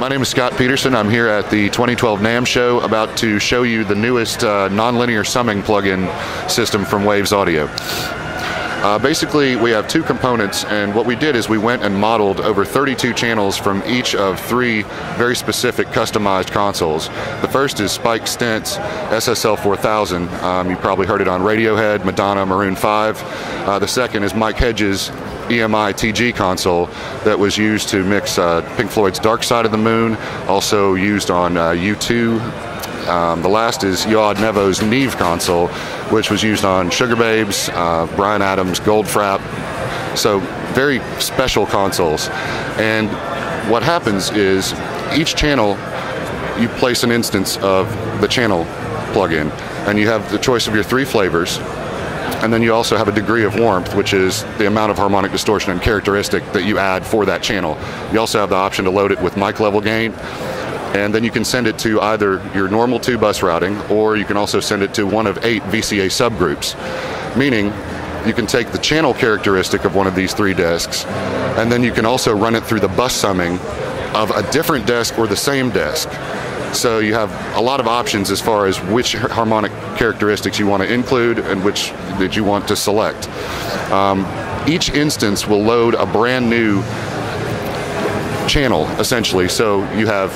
My name is Scott Peterson. I'm here at the 2012 Namm show, about to show you the newest nonlinear summing plugin system from Waves Audio. Basically, we have two components, and what we did is we went and modeled over 32 channels from each of three very specific customized consoles. The first is Spike Stent's SSL 4000. You probably heard it on Radiohead, Madonna, Maroon 5. The second is Mike Hedges' EMI TG console that was used to mix Pink Floyd's Dark Side of the Moon, also used on U2. The last is Yoav Nevo's Neve console, which was used on Sugar Babes, Bryan Adams, Goldfrapp. So very special consoles. And what happens is each channel, you place an instance of the channel plugin, and you have the choice of your three flavors. And then you also have a degree of warmth, which is the amount of harmonic distortion and characteristic that you add for that channel. You also have the option to load it with mic level gain, and then you can send it to either your normal 2-bus routing, or you can also send it to one of 8 VCA subgroups, meaning you can take the channel characteristic of one of these 3 desks, and then you can also run it through the bus summing of a different desk or the same desk. So you have a lot of options as far as which harmonic characteristics you want to include and which that you want to select. Each instance will load a brand new channel, essentially. So you have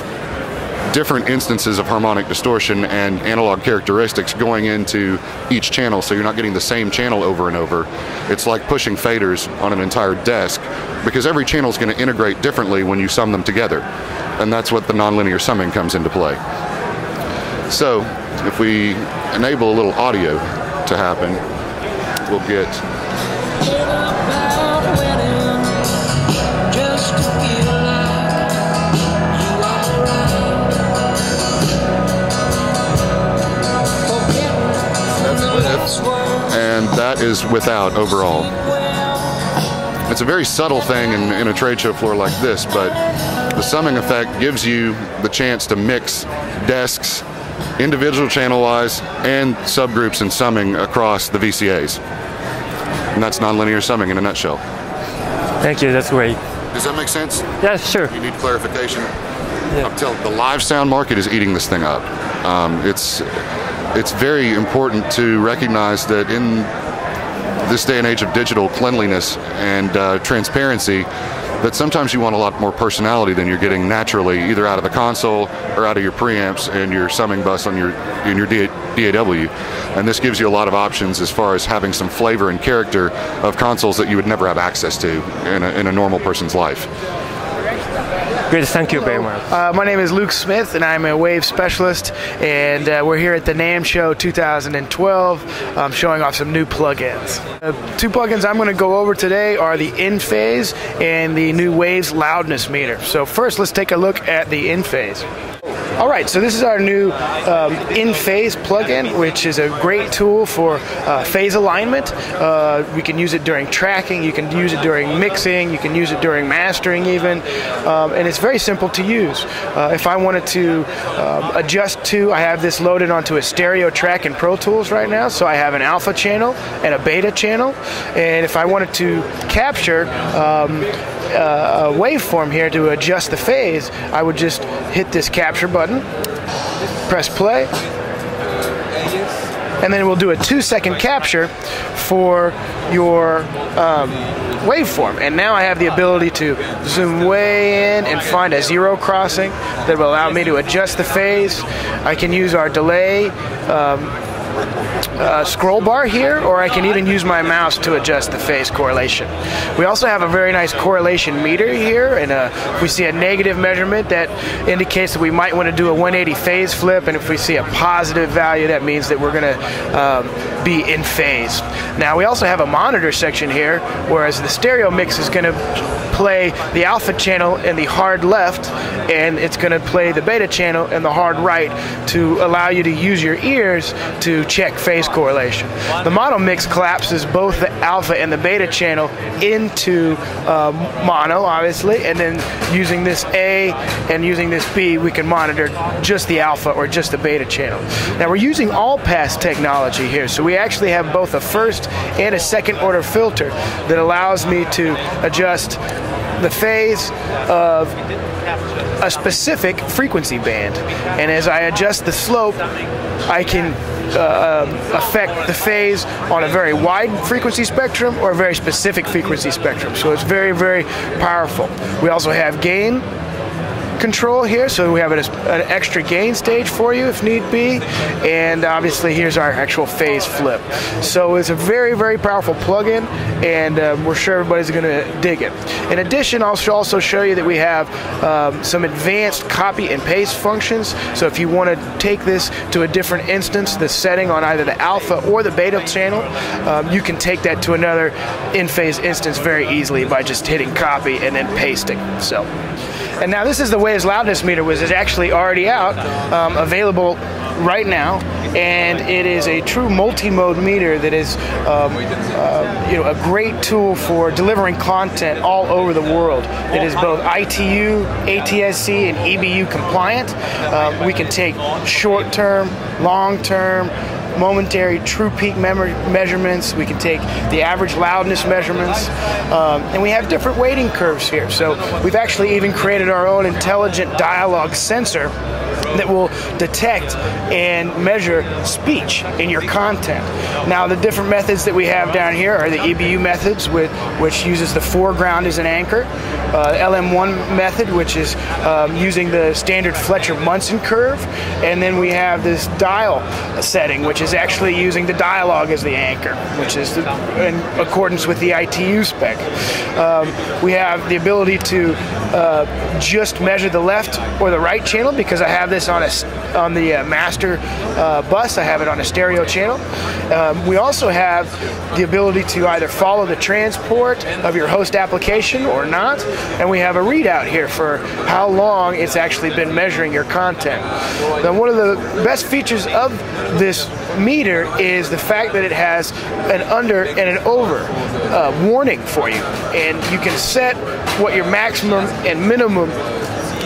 different instances of harmonic distortion and analog characteristics going into each channel, so you're not getting the same channel over and over. It's like pushing faders on an entire desk, because every channel is going to integrate differently when you sum them together. And that's what the nonlinear summing comes into play. So if we enable a little audio to happen, we'll get and that is without overall. It's a very subtle thing in a trade show floor like this, but the summing effect gives you the chance to mix desks, individual channel-wise, and subgroups and summing across the VCAs. And that's nonlinear summing in a nutshell. Thank you, that's great. Does that make sense? Yeah, sure. You need clarification? Yeah. I'm telling you, the live sound market is eating this thing up. It's very important to recognize that in this day and age of digital cleanliness and transparency, that sometimes you want a lot more personality than you're getting naturally, either out of the console or out of your preamps and your summing bus on your DAW. And this gives you a lot of options as far as having some flavor and character of consoles that you would never have access to in a normal person's life. Great, thank you very much. My name is Luke Smith, and I'm a wave specialist, and we're here at the Namm Show 2012 showing off some new plugins. 2 plugins I'm going to go over today are the InPhase and the new Waves loudness meter. So first, let's take a look at the InPhase. All right, so this is our new InPhase plugin, which is a great tool for phase alignment. We can use it during tracking, you can use it during mixing, you can use it during mastering even, and it's very simple to use. If I wanted to adjust to, I have this loaded onto a stereo track in Pro Tools right now, so I have an alpha channel and a beta channel, and if I wanted to capture a waveform here to adjust the phase, I would just hit this capture button, press play, and then we'll do a 2-second capture for your waveform. And now I have the ability to zoom way in and find a zero crossing that will allow me to adjust the phase. I can use our delay scroll bar here, or I can even use my mouse to adjust the phase correlation. We also have a very nice correlation meter here, and if we see a negative measurement, that indicates that we might want to do a 180 phase flip, and if we see a positive value, that means that we're going to be in phase. Now we also have a monitor section here, whereas the stereo mix is going to play the alpha channel in the hard left, and it's going to play the beta channel in the hard right to allow you to use your ears to check phase correlation. The mono mix collapses both the alpha and the beta channel into mono, obviously, and then using this A and using this B, we can monitor just the alpha or just the beta channel. Now we're using all-pass technology here, so we actually have both a first and a second order filter that allows me to adjust the phase of a specific frequency band, and as I adjust the slope, I can affect the phase on a very wide frequency spectrum or a very specific frequency spectrum. So it's very, very powerful. We also have gain control here, so we have an extra gain stage for you if need be, and obviously here's our actual phase flip. So it's a very, very powerful plugin, and we're sure everybody's going to dig it. In addition, I'll also show you that we have some advanced copy and paste functions. So if you want to take this to a different instance, the setting on either the alpha or the beta channel, you can take that to another InPhase instance very easily by just hitting copy and then pasting. So. And now this is the Waves loudness meter, which is actually already out, available right now, and it is a true multi-mode meter that is a great tool for delivering content all over the world. It is both ITU, ATSC, and EBU compliant. We can take short-term, long-term, momentary true peak measurements. We can take the average loudness measurements, and we have different weighting curves here. So we've actually even created our own intelligent dialogue sensor that will detect and measure speech in your content. Now, the different methods that we have down here are the EBU methods, which uses the foreground as an anchor, LM1 method, which is using the standard Fletcher-Munson curve, and then we have this dial setting, which is actually using the dialogue as the anchor, which is in accordance with the ITU spec. We have the ability to just measure the left or the right channel, because I have this on the master bus. I have it on a stereo channel. We also have the ability to either follow the transport of your host application or not, and we have a readout here for how long it's actually been measuring your content. Now, one of the best features of this meter is the fact that it has an under and an over warning for you, and you can set what your maximum and minimum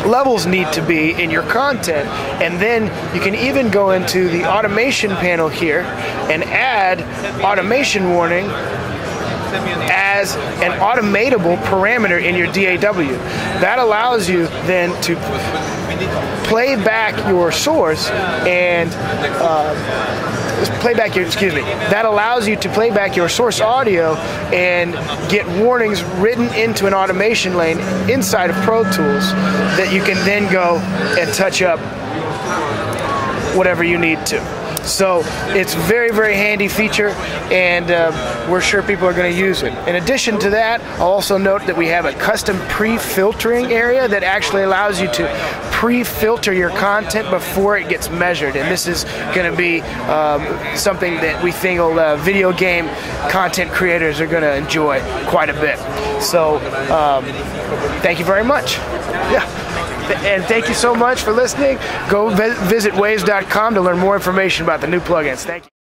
levels need to be in your content, and then you can even go into the automation panel here and add automation warning as an automatable parameter in your DAW. That allows you then to play back your source and that allows you to play back your source audio and get warnings written into an automation lane inside of Pro Tools that you can then go and touch up whatever you need to. So it's a very, very handy feature, and we're sure people are going to use it. In addition to that, I'll also note that we have a custom pre-filtering area that actually allows you to pre-filter your content before it gets measured, and this is going to be something that we think video game content creators are going to enjoy quite a bit. So thank you very much. Yeah. And thank you so much for listening. Go visit waves.com to learn more information about the new plugins. Thank you.